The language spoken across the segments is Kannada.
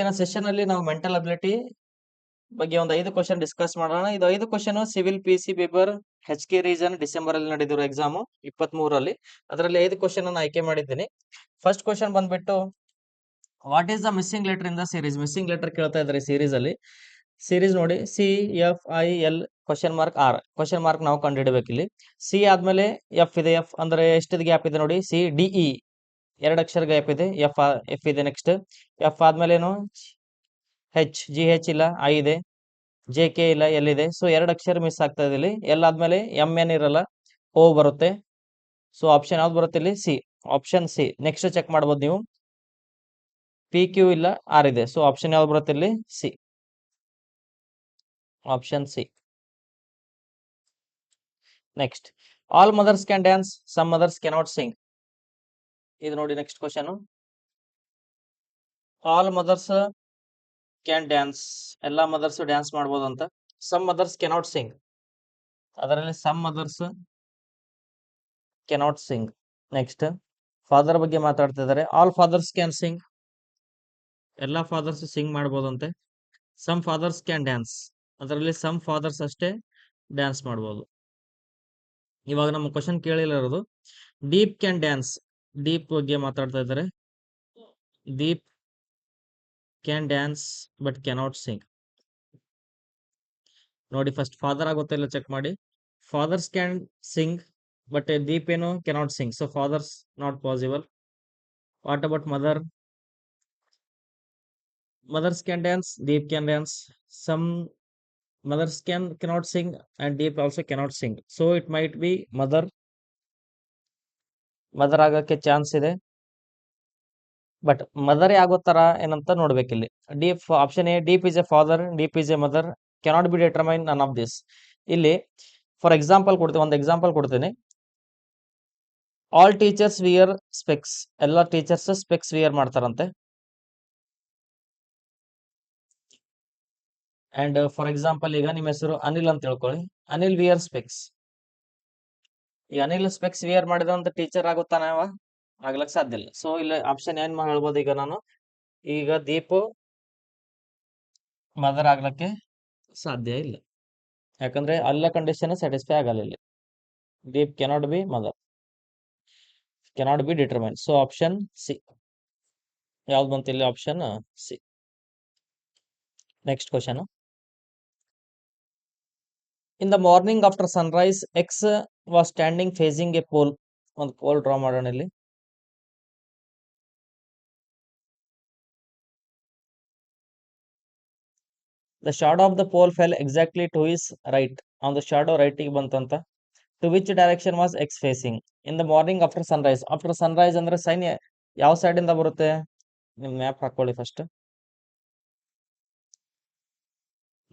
ಇವತ್ತಿನ ಸೆಷನ್ ಅಲ್ಲಿ ನಾವು ಮೆಂಟಲ್ ಅಬಿಲಿಟಿ ಬಗ್ಗೆ ಒಂದು 5 ಕ್ವಶನ್ ಡಿಸ್ಕಸ್ ಮಾಡೋಣ. ಇದು 5 question civil PC paper HK region December ಅಲ್ಲಿ ನಡೆದಿರೋ ಎಕ್ಸಾಮ್ 23ರಲ್ಲಿ. ಅದರಲ್ಲಿ 5 ಕ್ವಶನ್ ಅನ್ನು ಆಯ್ಕೆ ಮಾಡಿದ್ದೀನಿ. ಫಸ್ಟ್ ಕ್ವಶನ್ ಬಂದ್ಬಿಟ್ಟು what is the missing letter in the series. Missing letter ಕೇಳ್ತಾ ಇದ್ದಾರೆ ಸೀರೀಸ್ ಅಲ್ಲಿ. ಸೀರೀಸ್ ನೋಡಿ CFIL ?R ಕ್ವಶನ್ ಮಾರ್ಕ್ ನಾವು ಕಂಡುಹಿಡಬೇಕು. ಇಲ್ಲಿ ಸಿ ಆದ್ಮೇಲೆ ಎಫ್ ಇದೆ. ಎಫ್ ಅಂದ್ರೆ ಎಷ್ಟಿದ ಗ್ಯಾಪ್ ಇದೆ ನೋಡಿ, CDE 2 ಅಕ್ಷರ ಗ್ಯಾಪ್ ಇದೆ. ಎಫ್ ಇದೆ. ನೆಕ್ಸ್ಟ್ ಎಫ್ ಆದ್ಮೇಲೆ ಏನು, GH ಇಲ್ಲ, I ಇದೆ, JK ಇಲ್ಲ, L ಇದೆ. ಸೊ 2 ಅಕ್ಷರ ಮಿಸ್ ಆಗ್ತಾ ಇದೆ ಇಲ್ಲಿ. L ಆದ್ಮೇಲೆ MN ಇರಲ್ಲ, O ಬರುತ್ತೆ. ಸೊ ಆಪ್ಷನ್ ಯಾವ್ದು ಬರುತ್ತೆ ಇಲ್ಲಿ? C, option C. Next check ಮಾಡ್ಬೋದು ನೀವು, PQ ಇಲ್ಲ, R ಇದೆ. ಸೊ ಆಪ್ಷನ್ ಯಾವ್ದು ಬರುತ್ತೆ ಇಲ್ಲಿ? C, option C. Next, all mothers can dance, some mothers cannot sing. ಇದು ನೋಡಿ next question. All mothers can dance, ಎಲ್ಲಾ ಮದರ್ಸ್ ಡ್ಯಾನ್ಸ್ ಮಾಡ್ಬೋದು ಅಂತ. ಸಮ್ ಮದರ್ಸ್ ಕೆನಾಟ್ ಸಿಂಗ್, ಅದರಲ್ಲಿ some mothers cannot sing. Next, father ಬಗ್ಗೆ ಮಾತಾಡ್ತಾ ಇದ್ದಾರೆ. ಆಲ್ ಫಾದರ್ಸ್ ಕ್ಯಾನ್ ಸಿಂಗ್, ಎಲ್ಲಾ ಫಾದರ್ಸ್ ಸಿಂಗ್ ಮಾಡ್ಬೋದಂತೆ. ಸಮ್ ಫಾದರ್ಸ್ ಕ್ಯಾನ್ ಡ್ಯಾನ್ಸ್, ಅದರಲ್ಲಿ ಸಮ್ ಫಾದರ್ಸ್ ಅಷ್ಟೇ ಡ್ಯಾನ್ಸ್ ಮಾಡ್ಬೋದು. ಇವಾಗ ನಮ್ಮ ಕ್ವಶನ್ ಕೇಳಿಲ್ಲ ಇರೋದು. ಡೀಪ್ ಕ್ಯಾನ್ ಡ್ಯಾನ್ಸ್, ಡೀಪ್ ಬಗ್ಗೆ ಮಾತಾಡ್ತಾ ಇದ್ದಾರೆ. Deep can dance but cannot sing. ನೋಡಿ ಫಸ್ಟ್ ಫಾದರ್ ಆಗುತ್ತೆ ಇಲ್ಲ ಚೆಕ್ ಮಾಡಿ. Fathers can sing but deep ಏನು cannot sing. So fathers not possible. What about mother? Mothers can dance, deep can dance. Some mothers cannot sing and deep also cannot sing. So it might be mother. Mother ಆಗಕ್ಕೆ ಚಾನ್ಸ್ ಇದೆ, ಬಟ್ ಮದರೇ ಆಗೋ ತರ ಏನಂತ ನೋಡ್ಬೇಕಿಲ್ಲಿ. Deep, option A, deep is a father, deep is a mother, cannot be determine none of this. ಇಲ್ಲಿ ಫಾರ್ ಎಕ್ಸಾಂಪಲ್ ಕೊಡ್ತೀನಿ, ಒಂದು ಎಕ್ಸಾಂಪಲ್ ಕೊಡ್ತೀನಿ. ಆಲ್ ಟೀಚರ್ಸ್ ವಿಯರ್ ಸ್ಪೆಕ್ಸ್, ಎಲ್ಲ ಟೀಚರ್ಸ್ ಸ್ಪೆಕ್ಸ್ ವಿಯರ್ ಮಾಡ್ತಾರಂತೆ. ಅಂಡ್ ಫಾರ್ ಎಕ್ಸಾಂಪಲ್ ಈಗ ನಿಮ್ಮ ಹೆಸರು ಅನಿಲ್ ಅಂತ ಹೇಳ್ಕೊಳ್ಳಿ. Anil wear specs. ಈ ಅನಿಲ್ ಸ್ಪೆಕ್ಸ್ ವಿಯರ್ ಮಾಡಿದಂತ ಟೀಚರ್ ಆಗುತ್ತಾನ ಅವ? ಆಗ್ಲಕ್ ಸಾಧ್ಯ ಇಲ್ಲ. ಸೊ ಇಲ್ಲಿ ಆಪ್ಷನ್ ಏನ್ ಹೇಳ್ಬೋದು ಈಗ ನಾನು, ಈಗ ದೀಪು ಮದರ್ ಆಗ್ಲಕ್ಕೆ ಸಾಧ್ಯ ಇಲ್ಲ, ಯಾಕಂದ್ರೆ ಅಲ್ಲ ಕಂಡೀಷನ್ ಸ್ಯಾಟಿಸ್ಫೈ ಆಗಲ್ಲ ಇಲ್ಲಿ. Deep cannot be mother, cannot be determine. So option C. ಯಾವ್ದು ಬಂತು ಇಲ್ಲಿ? Option C. Next question. In the morning after sunrise X was standing facing a pole. ಒಂದು ಪೋಲ್ ಡ್ರಾ ಮಾಡೋಣ ಇಲ್ಲಿ. The shadow of the pole fell exactly to his right. ಒಂದು ಶಾಡೋ ರೈಟಿಗೆ ಬಂತಂತ. To which direction was X facing in the morning after sunrise. After sunrise ಅಂದ್ರೆ ಸೈನ್ ಯಾವ ಸೈಡ್ ಇಂದ ಬರುತ್ತೆ? ನಿಮ್ ಮ್ಯಾಪ್ ಹಾಕೊಳ್ಳಿ first.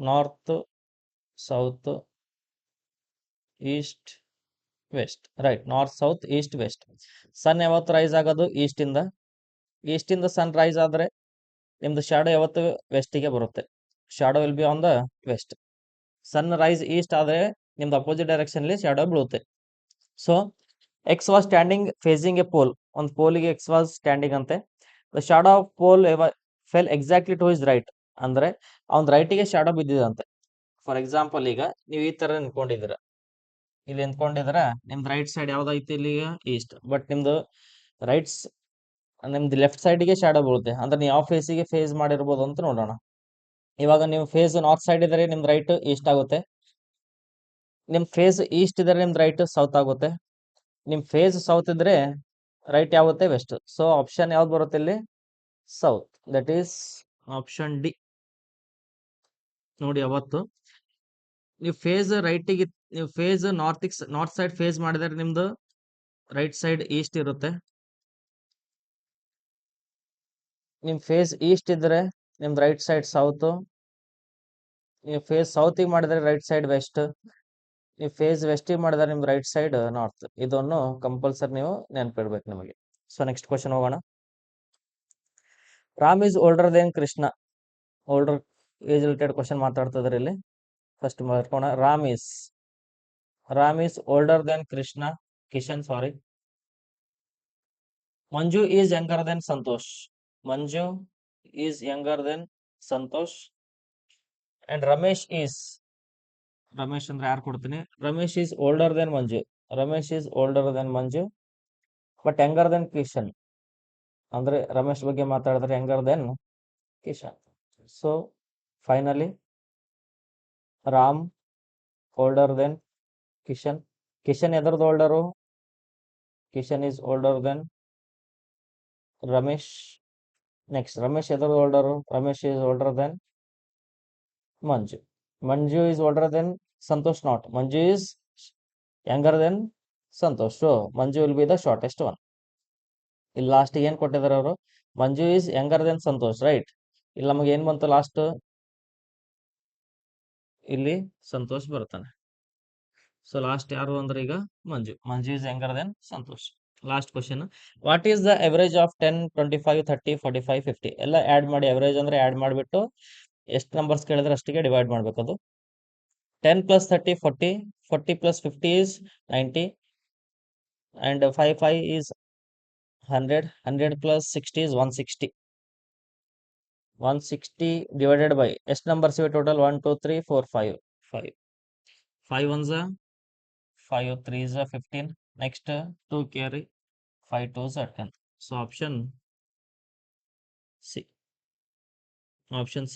North, south, east, west. Right, north, south, east, west. Sun ಯಾವತ್ತು ರೈಸ್ ಆಗೋದು ಈಸ್ಟ್ ಇಂದ. ಈಸ್ಟ್ ಇಂದ ಸನ್ ರೈಸ್ ಆದ್ರೆ ನಿಮ್ದು ಶಾಡೋ ಯಾವತ್ತು ವೆಸ್ಟಿಗೆ ಬರುತ್ತೆ. Shadow will be on the west. Sun rise east ಆದ್ರೆ ನಿಮ್ದು ಅಪೋಸಿಟ್ ಡೈರೆಕ್ಷನ್ ಅಲ್ಲಿ ಶಾಡೋ ಬೀಳುತ್ತೆ. So X was standing facing a pole. ಒಂದು ಪೋಲಿಗೆ ಎಕ್ಸ್ ವಾಸ್ ಸ್ಟ್ಯಾಂಡಿಂಗ್ ಅಂತೆ. The shadow of pole fell exactly to his right, ಅಂದ್ರೆ ಅವ್ನ ರೈಟಿಗೆ ಶಾಡೋ ಬಿದ್ದಿದಂತೆ. ಫಾರ್ ಎಕ್ಸಾಂಪಲ್ ಈಗ ನೀವು ಈ ತರ ನಿಂತ್ಕೊಂಡಿದ್ದೀರ, ಇಲ್ಲಿ ನಿಂತ್ಕೊಂಡಿದ್ರ, ನಿಮ್ದು ರೈಟ್ ಸೈಡ್ ಯಾವ್ದೈತಿ ಇಲ್ಲಿ? ಈಸ್ಟ್. ಬಟ್ ನಿಮ್ದು ರೈಟ್ಸ್, ನಿಮ್ದು ಲೆಫ್ಟ್ ಸೈಡ್ಗೆ ಶಾಡೋ ಬೀಳುತ್ತೆ. ಅಂದ್ರೆ ನೀವು ಯಾವ ಫೇಸಿಗೆ ಫೇಸ್ ಮಾಡಿರ್ಬೋದು ಅಂತ ನೋಡೋಣ. ಇವಾಗ ನೀವು ಫೇಸ್ ನಾರ್ತ್ ಸೈಡ್ ಇದ್ರೆ ನಿಮ್ದು ರೈಟ್ ಈಸ್ಟ್ ಆಗುತ್ತೆ. ನಿಮ್ ಫೇಸ್ ಈಸ್ಟ್ ಇದ್ರೆ ನಿಮ್ದು ರೈಟ್ ಸೌತ್ ಆಗುತ್ತೆ. ನಿಮ್ ಫೇಸ್ ಸೌತ್ ಇದ್ರೆ ರೈಟ್ ಯಾಗುತ್ತೆ? ವೆಸ್ಟ್. ಸೊ ಆಪ್ಷನ್ ಯಾವ್ದು ಬರುತ್ತೆ ಇಲ್ಲಿ? South. That is option D. ನೋಡಿ, ಅವತ್ತು ನೀವು ಫೇಸ್ ರೈಟಿಗೆ, ನೀವು ಫೇಸ್ ನಾರ್ತ್ ಸೈಡ್ ಫೇಸ್ ಮಾಡಿದ್ರೆ ನಿಮ್ದು ರೈಟ್ ಸೈಡ್ ಈಸ್ಟ್ ಇರುತ್ತೆ. ನಿಮ್ ಫೇಸ್ ಈಸ್ಟ್ ಇದ್ರೆ ನಿಮ್ದು ರೈಟ್ ಸೈಡ್ ಸೌತ್. ನೀವು ಫೇಸ್ ಸೌತಿಗೆ ಮಾಡಿದ್ರೆ ರೈಟ್ ಸೈಡ್ ವೆಸ್ಟ್. ನೀವು ಫೇಸ್ ವೆಸ್ಟಿಗೆ ಮಾಡಿದ್ರೆ ನಿಮ್ದು ರೈಟ್ ಸೈಡ್ ನಾರ್ತ್. ಇದನ್ನು ಕಂಪಲ್ಸರಿ ನೀವು ನೆನಪಿಡ್ಬೇಕು ನಿಮಗೆ. ಸೊ ನೆಕ್ಸ್ಟ್ ಕ್ವಶನ್ ಹೋಗೋಣ. Ram is older than Krishna. Older age related question ಮಾತಾಡ್ತಾ ಇದಾರೆ ಇಲ್ಲಿ. ಫಸ್ಟ್ ಮಾಡ್ಕೋಣ. Ram is older than Kishan sorry. Manju is younger than Santosh. Manju is younger than Santosh and Ramesh ಅಂದ್ರೆ ಯಾರು ಕೊಡ್ತೀನಿ, Ramesh is older than Manju. Ramesh is older than Manju but younger than Kishan. ಅಂದ್ರೆ ರಮೇಶ್ ಬಗ್ಗೆ ಮಾತಾಡಿದ್ರೆ younger than Kishan. So finally Ram older than Kishan. Kishan ಎದರದು older? Kishan is older than Ramesh. Next, Ramesh ಎದರದು older? Ramesh is older than Manju. Manju is older than Santosh not. Manju is younger than Santosh. So Manju will be the shortest one. ಇಲ್ಲಿ ಲಾಸ್ಟ್ ಏನ್ ಕೊಟ್ಟಿದ್ದಾರೆ ಅವರು, Manju is younger than Santosh, right. ಇಲ್ಲಿ ನಮಗೆ ಏನ್ ಬಂತು ಲಾಸ್ಟ್, ಇಲ್ಲಿ ಸಂತೋಷ್ ಬರ್ತಾನೆ. ಸೊ ಲಾಸ್ಟ್ ಯಾರು ಅಂದ್ರೆ ಈಗ Manju is younger than Santosh. Last question, what is the average of 10, 25, 30, 45, 50? ಎಲ್ಲ ಆಡ್ ಮಾಡಿ, ಅವರೇಜ್ ಅಂದ್ರೆ ಆಡ್ ಮಾಡಿಬಿಟ್ಟು ಎಷ್ಟು ನಂಬರ್ಸ್ ಕೇಳಿದ್ರೆ ಅಷ್ಟಿಗೆ ಡಿವೈಡ್ ಮಾಡ್ಬೇಕು. ಅದು 10 + 30 40, 40 + 50 is 90 and 5 is 100, 100 + 60 is 160. 160 divided by ಎಷ್ಟು ನಂಬರ್ಸ್ ಇವೆ total, 1 2 3 4 5 5 5 1s 5 3s 15, next 2 carry, 5 2s 10. So option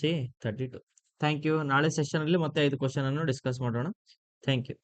C, 32. Thank you. ನಾಳೆ ಸೆಷನ್ ಅಲ್ಲಿ ಮತ್ತೆ 5 ಕ್ವಶನ್ ಅನ್ನು ಡಿಸ್ಕಸ್ ಮಾಡೋಣ. Thank you.